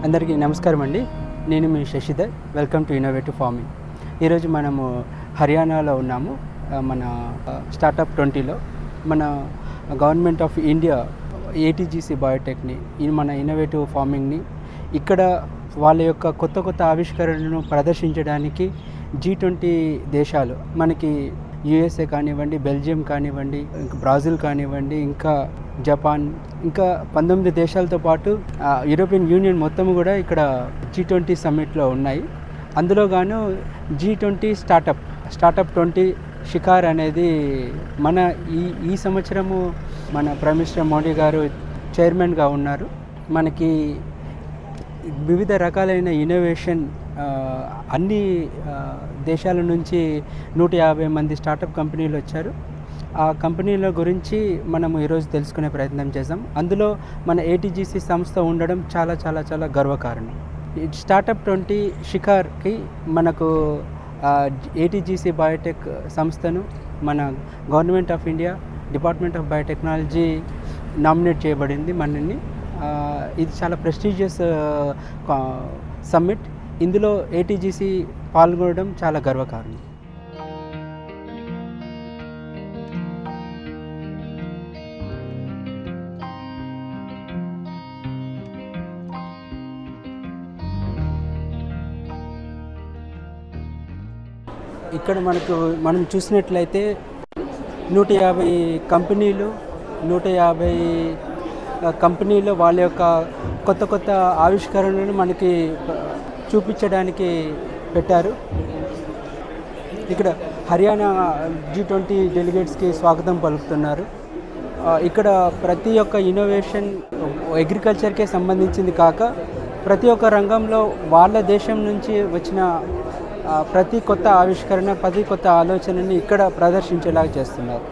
అందరికీ నమస్కారం అండి. నేను మీ Shashidhar. Welcome to innovative farming. ఈరోజు మనము హర్యానాలో ఉన్నాము. మన స్టార్టప్ 20లో మన గవర్నమెంట్ ఆఫ్ ఇండియా ఏటీజీసీ బయోటెక్ని మన ఇన్నోవేటివ్ ఫార్మింగ్ని ఇక్కడ వాళ్ళ యొక్క కొత్త ఆవిష్కరణలను ప్రదర్శించడానికి G20 దేశాలు మనకి యూఎస్ఏ కానివ్వండి, బెల్జియం కానివ్వండి, బ్రాజిల్ కానివ్వండి, ఇంకా జపాన్, ఇంకా 19 దేశాలతో పాటు యూరోపియన్ యూనియన్ మొత్తం కూడా ఇక్కడ G20 సమ్మిట్లో ఉన్నాయి. అందులో గాను G20 స్టార్టప్ 20 షికార్ అనేది మన ఈ సంవత్సరము మన ప్రైమ్ మినిస్టర్ మోడీ గారు చైర్మన్గా ఉన్నారు. మనకి వివిధ రకాలైన ఇన్నోవేషన్ అన్ని దేశాల నుంచి 150 మంది స్టార్టప్ కంపెనీలు వచ్చారు. ఆ కంపెనీల గురించి మనము ఈరోజు తెలుసుకునే ప్రయత్నం చేద్దాం. అందులో మన ఏటీజీసీ సంస్థ ఉండడం చాలా గర్వకారణం. స్టార్టప్ 20 షికార్కి మనకు ఏటీజీసీ బయోటెక్ సంస్థను మన government of India department of biotechnology nominate చేయబడింది మనని. ఇది చాలా ప్రెస్టీజియస్ సమ్మిట్. ఇందులో ఏటీజీసీ పాల్గొనడం చాలా గర్వకారణం. ఇక్కడ మనం చూసినట్లయితే 150 కంపెనీలు వాళ్ళ యొక్క కొత్త ఆవిష్కరణలను మనకి చూపించడానికి పెట్టారు. ఇక్కడ హర్యానా G20 డెలిగేట్స్కి స్వాగతం పలుకుతున్నారు. ఇక్కడ ప్రతి ఒక్క ఇన్నోవేషన్ అగ్రికల్చర్కే సంబంధించింది కాక ప్రతి ఒక్క రంగంలో వాళ్ళ దేశం నుంచి వచ్చిన ప్రతి కొత్త ఆవిష్కరణ, ప్రతి కొత్త ఆలోచనని ఇక్కడ ప్రదర్శించేలాగా చేస్తున్నారు.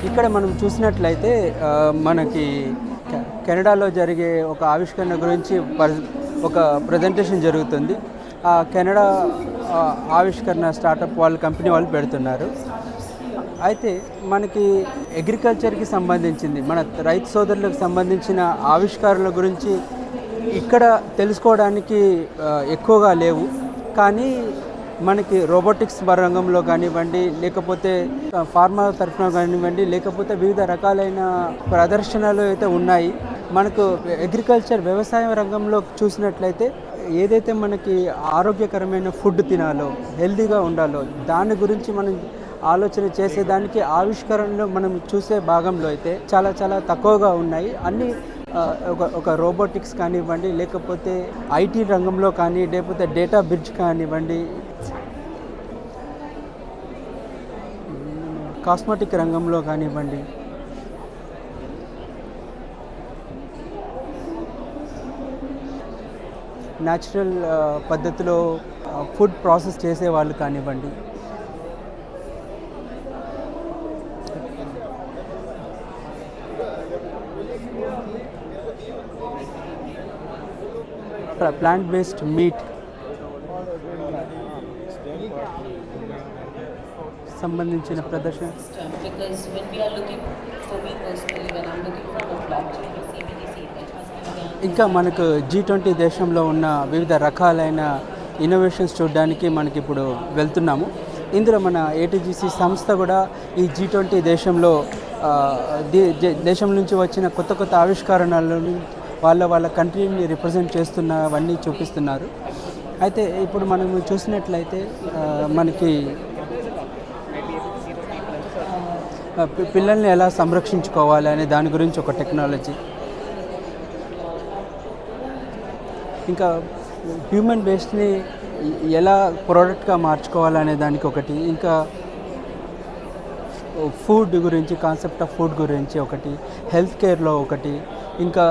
ఇక్కడ మనం చూసినట్లయితే మనకి కెనడాలో జరిగే ఒక ఆవిష్కరణ గురించి ఒక ప్రజెంటేషన్ జరుగుతుంది. ఆ కెనడా ఆవిష్కరణ స్టార్టప్ కంపెనీ వాళ్ళు పెడుతున్నారు. అయితే మనకి అగ్రికల్చర్కి సంబంధించింది, మన రైతు సోదరులకు సంబంధించిన ఆవిష్కరణల గురించి ఇక్కడ తెలుసుకోవడానికి ఎక్కువగా లేవు. కానీ మనకి రోబోటిక్స్ రంగంలో కానివ్వండి, లేకపోతే ఫార్మా తరఫున కానివ్వండి, లేకపోతే వివిధ రకాలైన ప్రదర్శనలు అయితే ఉన్నాయి. మనకు అగ్రికల్చర్ వ్యవసాయ రంగంలో చూసినట్లయితే ఏదైతే మనకి ఆరోగ్యకరమైన ఫుడ్ తినాలో, హెల్తీగా ఉండాలో దాని గురించి మనం ఆలోచన చేసేదానికి ఆవిష్కరణలో మనం చూసే భాగంలో అయితే చాలా తక్కువగా ఉన్నాయి. అన్నీ ఒక రోబోటిక్స్ కానివ్వండి, లేకపోతే ఐటీ రంగంలో కానీ, లేకపోతే డేటా బ్రిడ్జ్ కానివ్వండి, కాస్మెటిక్ రంగంలో కానివ్వండి, న్యాచురల్ పద్ధతిలో ఫుడ్ ప్రాసెస్ చేసేవాళ్ళు కానివ్వండి, ప్లాంట్ బేస్డ్ మీట్ సంబంధించిన ప్రదర్శన. ఇంకా మనకు G20 దేశంలో ఉన్న వివిధ రకాలైన ఇన్నోవేషన్స్ చూడడానికి మనకి ఇప్పుడు వెళ్తున్నాము. ఇందులో మన ఏటీజీసీ సంస్థ కూడా ఈ G20 దేశం నుంచి వచ్చిన కొత్త ఆవిష్కరణలను వాళ్ళ కంట్రీని రిప్రజెంట్ చేస్తున్నవన్నీ చూపిస్తున్నారు. అయితే ఇప్పుడు మనం చూసినట్లయితే మనకి పిల్లల్ని ఎలా సంరక్షించుకోవాలి అనే దాని గురించి ఒక టెక్నాలజీ, ఇంకా హ్యూమన్ వేస్ట్ని ఎలా ప్రోడక్ట్గా మార్చుకోవాలనే దానికి ఒకటి, ఇంకా ఫుడ్ గురించి, కాన్సెప్ట్ ఆఫ్ ఫుడ్ గురించి ఒకటి, హెల్త్ కేర్లో ఒకటి, ఇంకా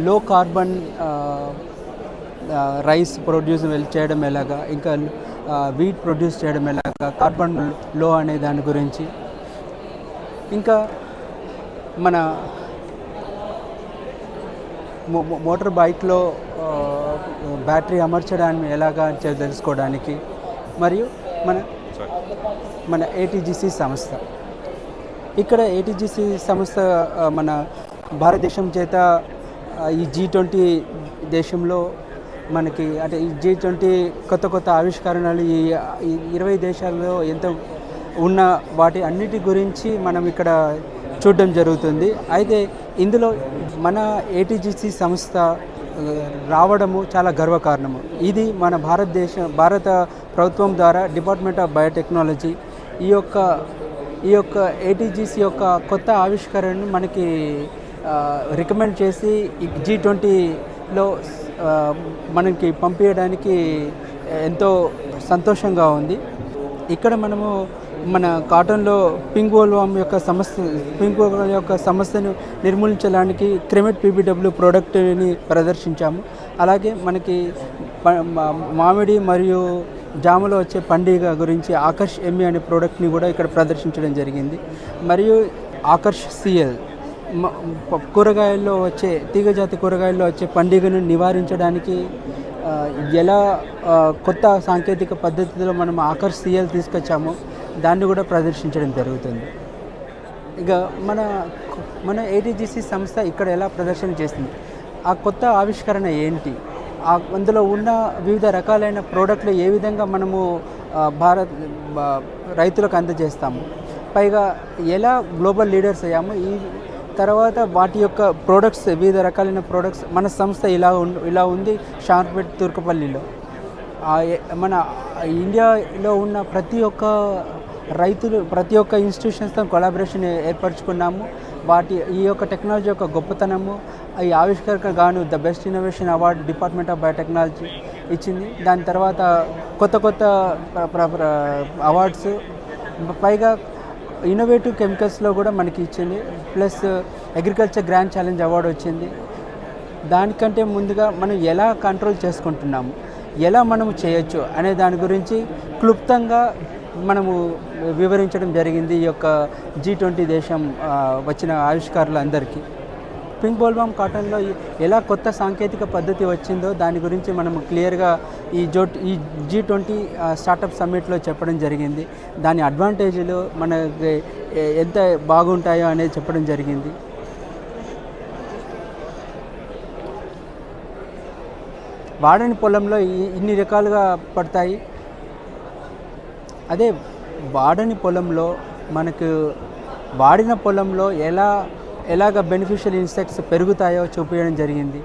లో కార్బన్ రైస్ ప్రొడ్యూస్ చేయడం ఎలాగా, ఇంకా వీట్ ప్రొడ్యూస్ చేయడం ఎలాగా, కార్బన్ లో అనే దాని గురించి, ఇంకా మన మోటార్ బైక్లో బ్యాటరీ అమర్చడాన్ని ఎలాగా తెలుసుకోవడానికి, మరియు మన ఏటీజీసీ సంస్థ, ఇక్కడ ఏటీజీసీ సంస్థ మన భారతదేశం చేత ఈ G20 దేశంలో మనకి అంటే ఈ G20 కొత్త ఆవిష్కరణలు ఈ 20 దేశాల్లో ఎంత ఉన్న వాటి అన్నిటి గురించి మనం ఇక్కడ చూడడం జరుగుతుంది. అయితే ఇందులో మన ఏటీజీసీ సంస్థ రావడము చాలా గర్వకారణము. ఇది మన భారత ప్రభుత్వం ద్వారా డిపార్ట్మెంట్ ఆఫ్ బయోటెక్నాలజీ ఈ యొక్క ఏటీజీసీ యొక్క కొత్త ఆవిష్కరణను మనకి రికమెండ్ చేసి G20లో మనకి పంపించడానికి ఎంతో సంతోషంగా ఉంది. ఇక్కడ మనము మన కాటన్లో పింక్ బోల్వర్మ్ యొక్క సమస్యను నిర్మూలించడానికి క్రెమెట్ PBW ప్రోడక్ట్ని ప్రదర్శించాము. అలాగే మనకి మామిడి మరియు జామలో వచ్చే పండుగ గురించి ఆకర్ష్ ME అనే ప్రోడక్ట్ని కూడా ఇక్కడ ప్రదర్శించడం జరిగింది. మరియు ఆకర్ష్ CL తీగజాతి కూరగాయల్లో వచ్చే పండుగను నివారించడానికి ఎలా కొత్త సాంకేతిక పద్ధతిలో మనం ఆకర్ష్ CL తీసుకొచ్చామో దాన్ని కూడా ప్రదర్శించడం జరుగుతుంది. ఇక మన ఏటీజీసీ సంస్థ ఇక్కడ ఎలా ప్రదర్శన చేస్తుంది, ఆ కొత్త ఆవిష్కరణ ఏంటి, అందులో ఉన్న వివిధ రకాలైన ప్రోడక్ట్లు ఏ విధంగా మనము రైతులకు అందజేస్తాము, పైగా ఎలా గ్లోబల్ లీడర్స్ అయ్యాము, ఈ తర్వాత వాటి యొక్క ప్రోడక్ట్స్ వివిధ రకాలైన ప్రోడక్ట్స్ మన సంస్థ ఇలా ఉంది షార్పేట్ తుర్కపల్లిలో. మన ఇండియాలో ఉన్న ప్రతి ఒక్క ఇన్స్టిట్యూషన్స్తో కొలాబరేషన్ ఏర్పరచుకున్నాము. ఈ యొక్క టెక్నాలజీ యొక్క గొప్పతనము, ఈ ఆవిష్కరణకు గాను the best innovation award department of biotechnology ఇచ్చింది. దాని తర్వాత కొత్త అవార్డ్స్, పైగా ఇన్నోవేటివ్ కెమికల్స్లో కూడా మనకి ఇచ్చింది. Plus agriculture grand challenge award వచ్చింది. దానికంటే ముందుగా మనం ఎలా కంట్రోల్ చేసుకుంటున్నాము, ఎలా మనము చేయొచ్చు అనే దాని గురించి క్లుప్తంగా మనము వివరించడం జరిగింది ఈ యొక్క G20 దేశం వచ్చిన ఆవిష్కారులందరికీ. పింక్ బోల్వర్మ్ కాటన్లో ఎలా కొత్త సాంకేతిక పద్ధతి వచ్చిందో దాని గురించి మనము క్లియర్గా ఈ G20 స్టార్టప్ సమ్మిట్లో చెప్పడం జరిగింది. దాని అడ్వాంటేజ్లు మనకి ఎంత బాగుంటాయో అనేది చెప్పడం జరిగింది. వాడని పొలంలో ఇన్ని రకాలుగా పడతాయి. అదే వాడని పొలంలో మనకు వాడిన పొలంలో ఎలాగ బెనిఫిషియల్ ఇన్సెక్ట్స్ పెరుగుతాయో చూపించడం జరిగింది.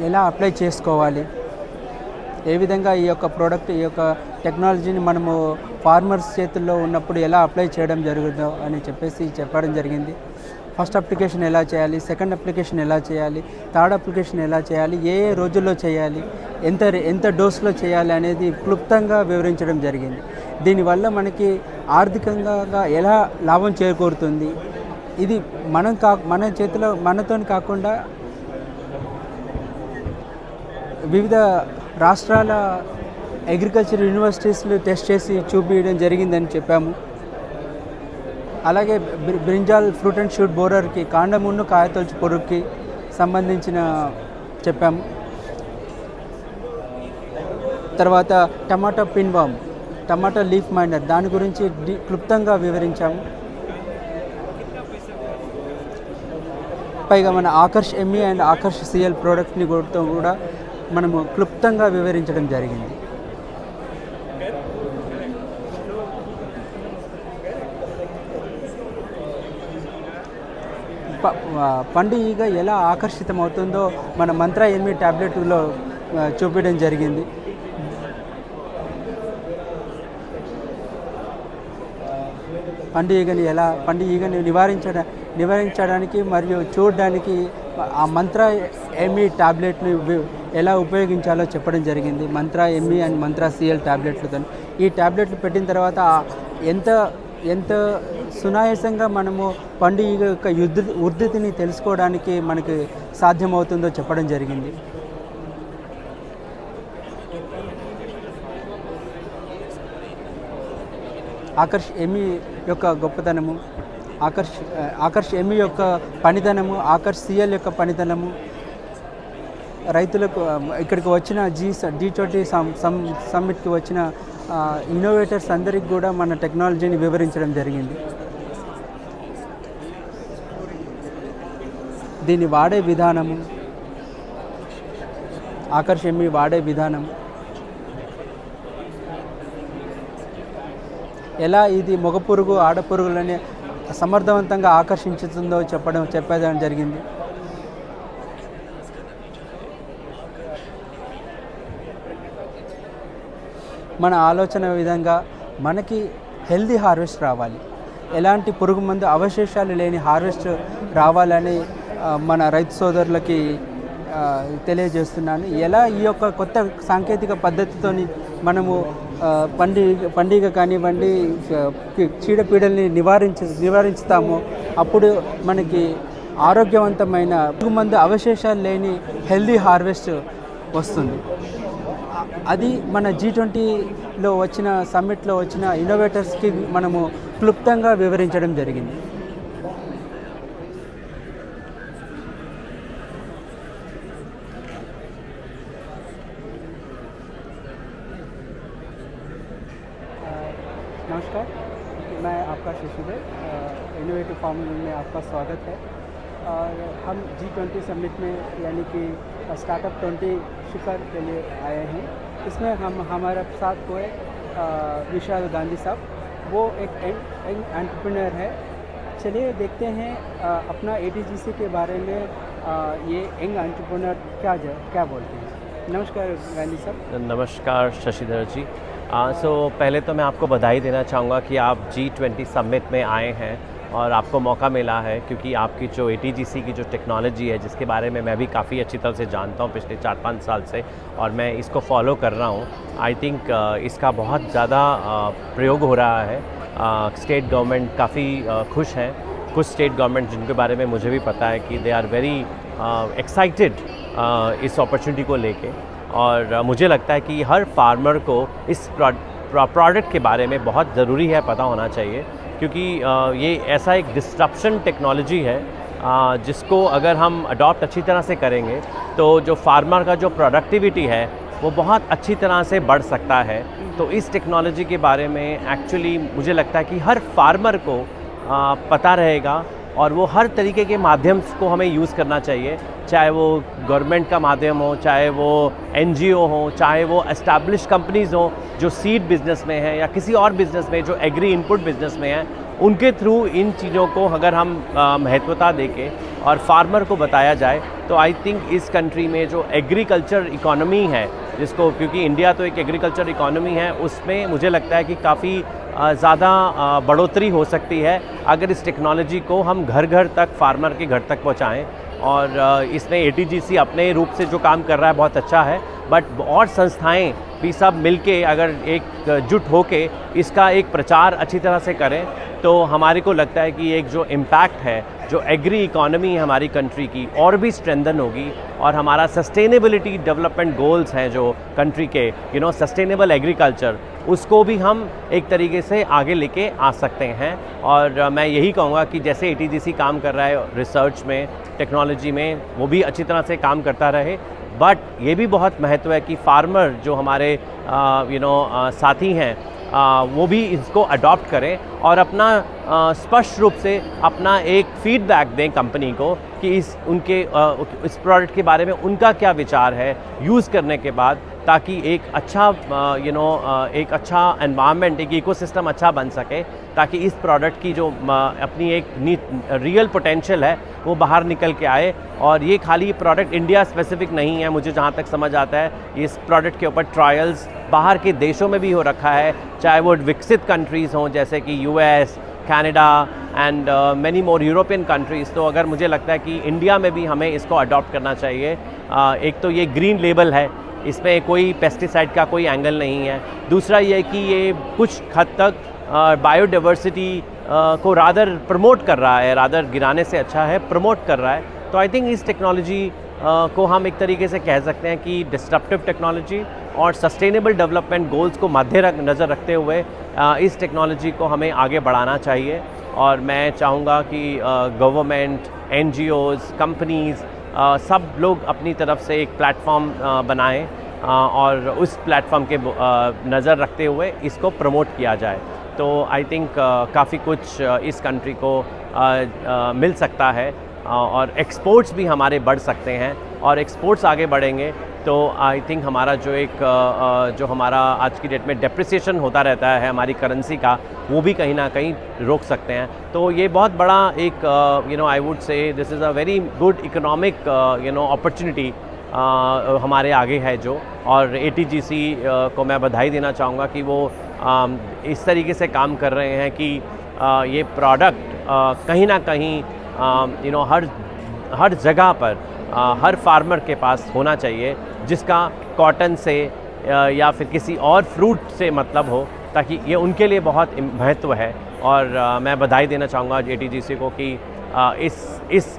ఎలా అప్లై చేసుకోవాలి, ఏ విధంగా ఈ యొక్క ప్రోడక్ట్ ఈ యొక్క టెక్నాలజీని మనము ఫార్మర్స్ చేతుల్లో ఉన్నప్పుడు ఎలా అప్లై చేయడం జరుగుతుందో అని చెప్పడం జరిగింది. ఫస్ట్ అప్లికేషన్ ఎలా చేయాలి, సెకండ్ అప్లికేషన్ ఎలా చేయాలి, థర్డ్ అప్లికేషన్ ఎలా చేయాలి, ఏ రోజుల్లో చేయాలి, ఎంత డోస్లో చేయాలి అనేది క్లుప్తంగా వివరించడం జరిగింది. దీనివల్ల మనకి ఆర్థికంగా ఎలా లాభం చేకూరుతుంది, ఇది మన చేతిలో మనతో కాకుండా వివిధ రాష్ట్రాల అగ్రికల్చర్ యూనివర్సిటీస్లు టెస్ట్ చేసి చూపించడం జరిగిందని చెప్పాము. అలాగే బ్రింజాల్ ఫ్రూట్ అండ్ షూట్ బోరర్కి కాండమున్ను కాయతొలుచు పురుగుకి సంబంధించిన చెప్పాము. తర్వాత టమాటా పిన్వామ్, టమాటా లీఫ్ మైనర్ దాని గురించి క్లుప్తంగా వివరించాము. పైగా మన Akarsh ME and Akarsh CL ప్రోడక్ట్ని కూడా మనము క్లుప్తంగా వివరించడం జరిగింది. పండు ఈగ ఎలా ఆకర్షితమవుతుందో మన మంత్ర ME ట్యాబ్లెట్లో చూపించడం జరిగింది. పండు ఈగని నివారించడానికి మరియు చూడడానికి ఆ మంత్ర ME ట్యాబ్లెట్ని ఎలా ఉపయోగించాలో చెప్పడం జరిగింది. మంత్ర ME అండ్ మంత్ర CL ట్యాబ్లెట్లతో ఈ ట్యాబ్లెట్లు పెట్టిన తర్వాత ఎంత సునాయాసంగా మనము పండు ఈగ యొక్క ఉధృతిని తెలుసుకోవడానికి మనకి సాధ్యమవుతుందో చెప్పడం జరిగింది. ఆకర్ష్ ఎమి యొక్క గొప్పతనము, ఆకర్ష్ ఎమి యొక్క పనితనము, ఆకర్ష్ సిఎల్ యొక్క పనితనము, రైతులకు ఇక్కడికి వచ్చిన G20 సమ్మిట్కి వచ్చిన ఇన్నోవేటర్స్ అందరికి కూడా మన టెక్నాలజీని వివరించడం జరిగింది. దీన్ని వాడే విధానము, ఆకర్ష్ ఎమి వాడే విధానం, ఎలా ఇది మగ పురుగు ఆడపురుగులని సమర్థవంతంగా ఆకర్షించుతుందో చెప్పడం జరిగింది. మన ఆలోచన విధంగా మనకి హెల్దీ హార్వెస్ట్ రావాలి, ఎలాంటి పురుగు మందు అవశేషాలు లేని హార్వెస్ట్ రావాలని మన రైతు సోదరులకి తెలియజేస్తున్నాను. ఎలా ఈ యొక్క కొత్త సాంకేతిక పద్ధతితోని మనము పండుగ కానివ్వండి చీడపీడల్ని నివారించుతామో అప్పుడు మనకి ఆరోగ్యవంతమైన పురుగు మందు అవశేషాలు లేని హెల్దీ హార్వెస్ట్ వస్తుంది. అది మన G20లో వచ్చిన సమ్మిట్లో వచ్చిన ఇన్నోవేటర్స్కి మనము క్లుప్తంగా వివరించడం జరిగింది. नमस्कार, मैं आपका शशिधर, इनोवेटिव फार्मिंग में आपका स्वागत है। और हम G20 समिट में यानी कि स्टार्टअप 20 शिखर के लिए आए हैं। इसमें हमारे साथ हुए विशाल गांधी साहब, वो एक यंग एंटरप्रेन्योर है। चलिए देखते हैं अपना ATGC के बारे में ये यंग एंटरप्रेन्योर क्या बोलते हैं। नमस्कार गांधी साहब। नमस्कार शशिधर जी। पहले तो मैं आपको बधाई देना चाहूँगा कि आप G20 समिट में आए हैं और आपको मौका मिला है, क्योंकि आपकी जो ATGC की जो टेक्नोलॉजी है जिसके बारे में मैं भी काफ़ी अच्छी तरह से जानता हूँ पिछले 4-5 साल से, और मैं इसको फॉलो कर रहा हूँ। आई थिंक इसका बहुत ज़्यादा प्रयोग हो रहा है। स्टेट गवर्नमेंट काफ़ी खुश हैं। कुछ स्टेट गवर्नमेंट जिनके बारे में मुझे भी पता है कि दे आर वेरी एक्साइटेड इस अपॉर्चुनिटी को लेके, और मुझे लगता है कि हर फार्मर को इस प्रोडक्ट के बारे में बहुत ज़रूरी है पता होना चाहिए, क्योंकि ये ऐसा एक डिस्ट्रप्शन टेक्नोलॉजी है जिसको अगर हम अडॉप्ट अच्छी तरह से करेंगे तो जो फार्मर का जो प्रोडक्टिविटी है वो बहुत अच्छी तरह से बढ़ सकता है। तो इस टेक्नोलॉजी के बारे में एक्चुअली मुझे लगता है कि हर फार्मर को पता रहेगा, और वो हर तरीके के माध्यम को हमें यूज़ करना चाहिए, चाहे वो गवर्नमेंट का माध्यम हो, चाहे वो NGO हो, चाहे वो एस्टैब्लिश कंपनीज़ हो जो सीड बिज़नेस में है या किसी और बिज़नेस में जो एग्री इनपुट बिज़नेस में है, उनके थ्रू इन चीज़ों को अगर हम महत्वता देके और फार्मर को बताया जाए तो आई थिंक इस कंट्री में जो एग्रीकल्चर इकोनॉमी है जिसको, क्योंकि इंडिया तो एक एग्रीकल्चर इकोनॉमी है, उसमें मुझे लगता है कि काफ़ी ज़्यादा बढ़ोतरी हो सकती है अगर इस टेक्नोलॉजी को हम घर घर तक फार्मर के घर तक पहुँचाएँ। और इसमें ATGC अपने रूप से जो काम कर रहा है बहुत अच्छा है, बट और संस्थाएं भी सब मिलके अगर एकजुट होके इसका एक प्रचार अच्छी तरह से करें तो हमारे को लगता है कि एक जो इम्पैक्ट है, जो एग्री इकोनॉमी है हमारी कंट्री की, और भी स्ट्रेंथन होगी, और हमारा सस्टेनेबिलिटी डेवलपमेंट गोल्स हैं जो कंट्री के, सस्टेनेबल एग्रीकल्चर, उसको भी हम एक तरीके से आगे लेके आ सकते हैं। और मैं यही कहूँगा कि जैसे ATGC काम कर रहा है रिसर्च में, टेक्नोलॉजी में, वो भी अच्छी तरह से काम करता रहे, बट ये भी बहुत महत्व है कि फार्मर जो हमारे साथी हैं वो भी इसको अडॉप्ट करें और अपना स्पष्ट रूप से अपना एक फीडबैक दें कंपनी को कि इस प्रोडक्ट के बारे में उनका क्या विचार है यूज़ करने के बाद, ताकि एक अच्छा एक अच्छा एनवायरनमेंट, एक इकोसिस्टम अच्छा बन सके, ताकि इस प्रोडक्ट की जो अपनी एक रियल पोटेंशियल है वो बाहर निकल के आए। और ये खाली प्रोडक्ट इंडिया स्पेसिफिक नहीं है, मुझे जहाँ तक समझ आता है इस प्रोडक्ट के ऊपर ट्रायल्स बाहर के देशों में भी हो रखा है, चाहे वो विकसित कंट्रीज़ हों जैसे कि US, Canada and many more European countries. तो अगर मुझे लगता है कि इंडिया में भी हमें इसको अडॉप्ट करना चाहिए। एक तो ये ग्रीन लेबल है, इसमें कोई पेस्टिसाइड का कोई एंगल नहीं है। दूसरा ये कि ये कुछ हद तक बायोडाइवर्सिटी को रादर प्रमोट कर रहा है, रादर गिराने से अच्छा है प्रमोट कर रहा है। तो आई थिंक इस टेक्नोलॉजी को हम एक तरीके से कह सकते हैं कि डिस्ट्रप्टिव टेक्नोलॉजी और सस्टेनेबल डेवलपमेंट गोल्स को नज़र रखते हुए इस टेक्नोलॉजी को हमें आगे बढ़ाना चाहिए। और मैं चाहूँगा कि गवर्नमेंट, NGOs, कंपनीज़ सब लोग अपनी तरफ से एक प्लेटफॉर्म बनाएं और उस प्लेटफॉर्म के नज़र रखते हुए इसको प्रमोट किया जाए। तो आई थिंक काफ़ी कुछ इस कंट्री को मिल सकता है और एक्सपोर्ट्स भी हमारे बढ़ सकते हैं, और एक्सपोर्ट्स आगे बढ़ेंगे तो आई थिंक हमारा जो हमारा आज की डेट में डेप्रिसिएशन होता रहता है हमारी करेंसी का, वो भी कहीं ना कहीं रोक सकते हैं। तो ये बहुत बड़ा एक I would say this is a very good economic opportunity हमारे आगे है जो। और ATGC को मैं बधाई देना चाहूँगा कि वो इस तरीके से काम कर रहे हैं कि ये प्रोडक्ट कहीं ना कहीं हर जगह पर हर फार्मर के पास होना चाहिए जिसका कॉटन से या फिर किसी और फ्रूट से मतलब हो, ताकि ये उनके लिए बहुत महत्व है। और मैं बधाई देना चाहूँगा ATGC को कि इस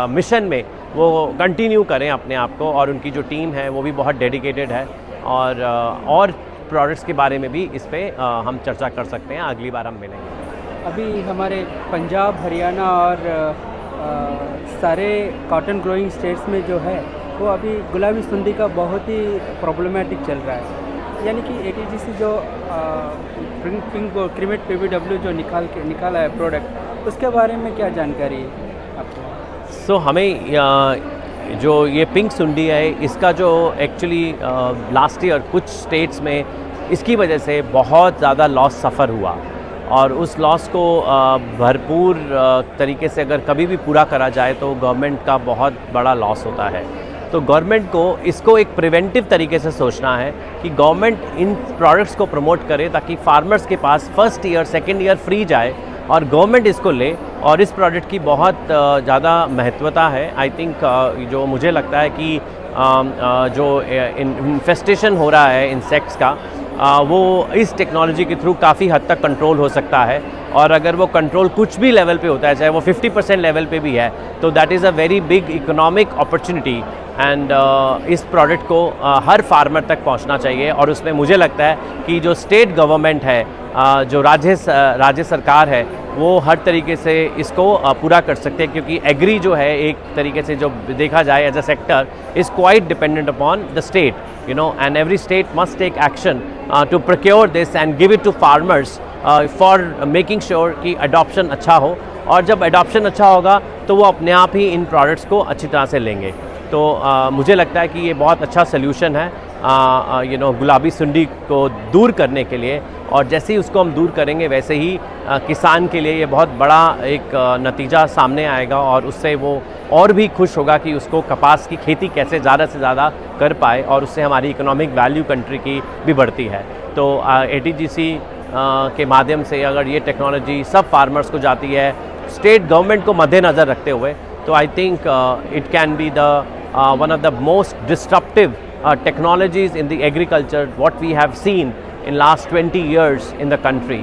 मिशन में वो कंटिन्यू करें अपने आप को, और उनकी जो टीम है वो भी बहुत डेडिकेटेड है। और प्रोडक्ट्स के बारे में भी इस पर हम चर्चा कर सकते हैं, अगली बार हम मिलेंगे। अभी हमारे पंजाब, हरियाणा और सारे कॉटन ग्रोइंग स्टेट्स में जो है वो अभी गुलाबी सुंडी का बहुत ही प्रॉब्लमेटिक चल रहा है। यानी कि ATGC जो पिंक क्रीमेट PBW जो निकाला है प्रोडक्ट, उसके बारे में क्या जानकारी है आपको? सो हमें जो ये पिंक सुंडी है इसका जो एक्चुअली लास्ट ईयर कुछ स्टेट्स में इसकी वजह से बहुत ज़्यादा लॉस सफ़र हुआ, और उस लॉस को भरपूर तरीके से अगर कभी भी पूरा करा जाए तो गवर्नमेंट का बहुत बड़ा लॉस होता है। तो गवर्नमेंट को इसको एक प्रिवेंटिव तरीके से सोचना है कि गवर्नमेंट इन प्रोडक्ट्स को प्रमोट करे ताकि फार्मर्स के पास first year, second year free जाए और गवर्नमेंट इसको ले। और इस प्रोडक्ट की बहुत ज़्यादा महत्वता है। आई थिंक जो मुझे लगता है कि जो इन्फेस्टेशन हो रहा है इंसेक्ट्स का, वो इस टेक्नोलॉजी के थ्रू काफ़ी हद तक कंट्रोल हो सकता है। और अगर वो कंट्रोल कुछ भी लेवल पे होता है, चाहे वो 50% लेवल पे भी है, तो that is a very big economic opportunity. And इस प्रोडक्ट को हर फार्मर तक पहुंचना चाहिए। और उसमें मुझे लगता है कि जो स्टेट गवर्नमेंट है, जो राज्य सरकार है, वो हर तरीके से इसको पूरा कर सकते हैं, क्योंकि एग्री जो है एक तरीके से जो देखा जाए as a sector is quite dependent upon the state, and every state must take action to procure this and give it to farmers for making sure कि adoption अच्छा हो। और जब adoption अच्छा होगा तो वो अपने आप ही इन products को अच्छी तरह से लेंगे। तो मुझे लगता है कि ये बहुत अच्छा solution है गुलाबी सुंडी को दूर करने के लिए। और जैसे ही उसको हम दूर करेंगे वैसे ही किसान के लिए ये बहुत बड़ा एक नतीजा सामने आएगा, और उससे वो और भी खुश होगा कि उसको कपास की खेती कैसे ज़्यादा से ज़्यादा कर पाए, और उससे हमारी इकोनॉमिक वैल्यू कंट्री की भी बढ़ती है। तो ATGC के माध्यम से अगर ये टेक्नोलॉजी सब फार्मर्स को जाती है स्टेट गवर्नमेंट को मद्देनज़र रखते हुए, तो I think it can be the one of the most disruptive technologies in the agriculture what we have seen in last 20 years in the country.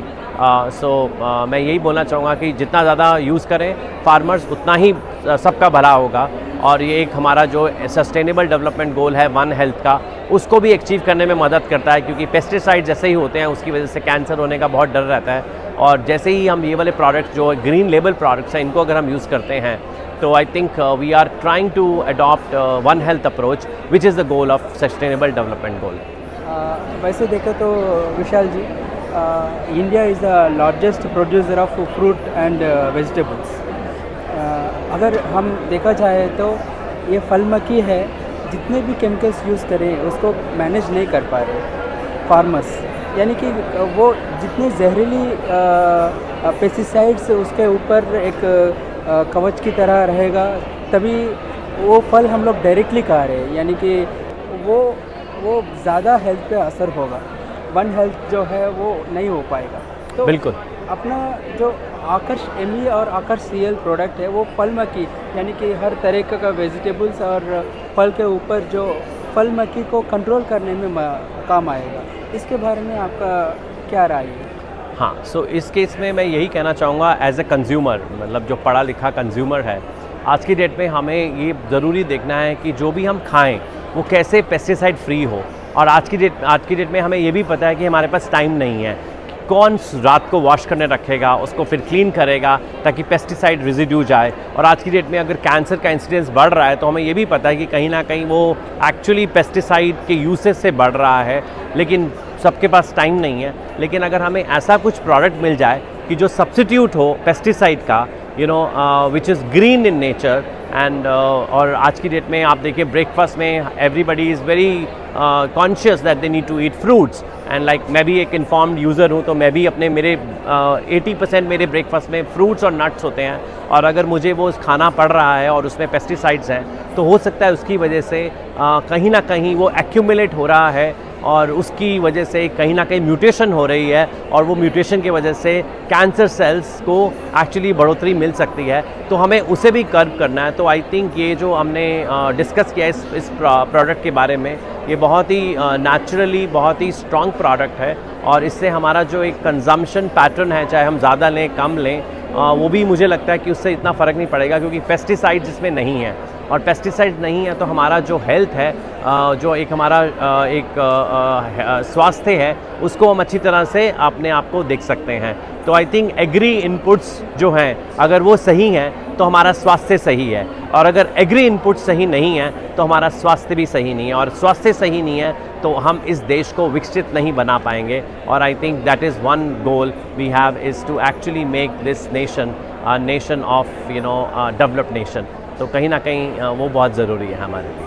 मैं यही बोलना चाहूँगा कि जितना ज़्यादा यूज़ करें फार्मर्स उतना ही सबका भला होगा। और ये एक हमारा जो सस्टेनेबल डेवलपमेंट गोल है वन हेल्थ का, उसको भी अचीव करने में मदद करता है, क्योंकि पेस्टिसाइड जैसे ही होते हैं उसकी वजह से कैंसर होने का बहुत डर रहता है। और जैसे ही हम ये वाले प्रोडक्ट्स जो ग्रीन लेबल प्रोडक्ट्स हैं इनको अगर हम यूज़ करते हैं, तो I think we are trying to adopt one health approach which is the goal of sustainable development goal. वैसे देखें तो Vishal ji, India is the largest producer of fruit and vegetables. अगर हम देखा जाए तो ये फल मक्खी है, जितने भी केमिकल्स यूज़ करें उसको मैनेज नहीं कर पा रहे फार्मर्स। यानी कि वो जितने जहरीली पेस्टिसाइड्स उसके ऊपर एक कवच की तरह रहेगा, तभी वो फल हम लोग डायरेक्टली खा रहे हैं। यानी कि वो ज़्यादा हेल्थ पे असर होगा, वन हेल्थ जो है वो नहीं हो पाएगा। तो बिल्कुल अपना जो आकर्ष ME और आकर्ष CL प्रोडक्ट है वो फल मक्खी, यानी कि हर तरह का वेजिटेबल्स और फल के ऊपर जो फल मक्खी को कंट्रोल करने में काम आएगा। इसके बारे में आपका क्या राय है? हाँ, सो इस केस में मैं यही कहना चाहूँगा एज ए कंज्यूमर, मतलब जो पढ़ा लिखा कंज्यूमर है, आज की डेट में हमें ये ज़रूरी देखना है कि जो भी हम खाएं वो कैसे पेस्टिसाइड फ्री हो और आज की डेट में हमें ये भी पता है कि हमारे पास टाइम नहीं है। कौन रात को वॉश करने रखेगा, उसको फिर क्लीन करेगा ताकि पेस्टिसाइड रेजिड्यू जाए। और आज की डेट में अगर कैंसर का इंसिडेंस बढ़ रहा है तो हमें ये भी पता है कि कहीं ना कहीं वो एक्चुअली पेस्टिसाइड के यूसेज से बढ़ रहा है, लेकिन सबके पास टाइम नहीं है। लेकिन अगर हमें ऐसा कुछ प्रोडक्ट मिल जाए कि जो सब्स्टिट्यूट हो पेस्टिसाइड का, which is green in nature and और आज की डेट में आप देखिए ब्रेकफास्ट में everybody is very conscious that they need to eat fruits and like मैं भी एक इन्फॉर्म्ड यूज़र हूँ, तो मैं भी अपने मेरे 80% मेरे ब्रेकफास्ट में फ्रूट्स और नट्स होते हैं। और अगर मुझे वो खाना पड़ रहा है और उसमें पेस्टिसाइड्स हैं तो हो सकता है उसकी वजह से कहीं ना कहीं वो एक्यूमुलेट हो रहा है और उसकी वजह से कहीं ना कहीं म्यूटेशन हो रही है और वो म्यूटेशन की वजह से कैंसर सेल्स को एक्चुअली बढ़ोतरी मिल सकती है। तो हमें उसे भी कर्व करना है। तो आई थिंक ये जो हमने डिस्कस किया इस प्रोडक्ट के बारे में, ये बहुत ही नेचुरली बहुत ही स्ट्रॉन्ग प्रोडक्ट है और इससे हमारा जो एक कंजम्पशन पैटर्न है, चाहे हम ज़्यादा लें कम लें, वो भी मुझे लगता है कि उससे इतना फ़र्क नहीं पड़ेगा क्योंकि पेस्टिसाइड्स इसमें नहीं है। और पेस्टिसाइड नहीं है तो हमारा जो हेल्थ है, जो एक हमारा एक स्वास्थ्य है, उसको हम अच्छी तरह से अपने आप को देख सकते हैं। तो आई थिंक एग्री इनपुट्स जो हैं अगर वो सही हैं तो हमारा स्वास्थ्य सही है, और अगर एग्री इनपुट्स सही नहीं है तो हमारा स्वास्थ्य भी सही नहीं है, और स्वास्थ्य सही नहीं है तो हम इस देश को विकसित नहीं बना पाएंगे। और I think that is one goal we have is to actually make this nation nation of developed nation. तो कहीं ना कहीं वो बहुत ज़रूरी है हमारे लिए।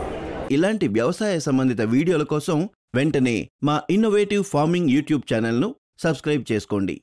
ఇలాంటి వ్యవసాయ సంబంధిత వీడియోల కోసం వెంటనే మా ఇన్నోవేటివ్ ఫార్మింగ్ యూట్యూబ్ ఛానల్ను సబ్స్క్రైబ్ చేసుకోండి.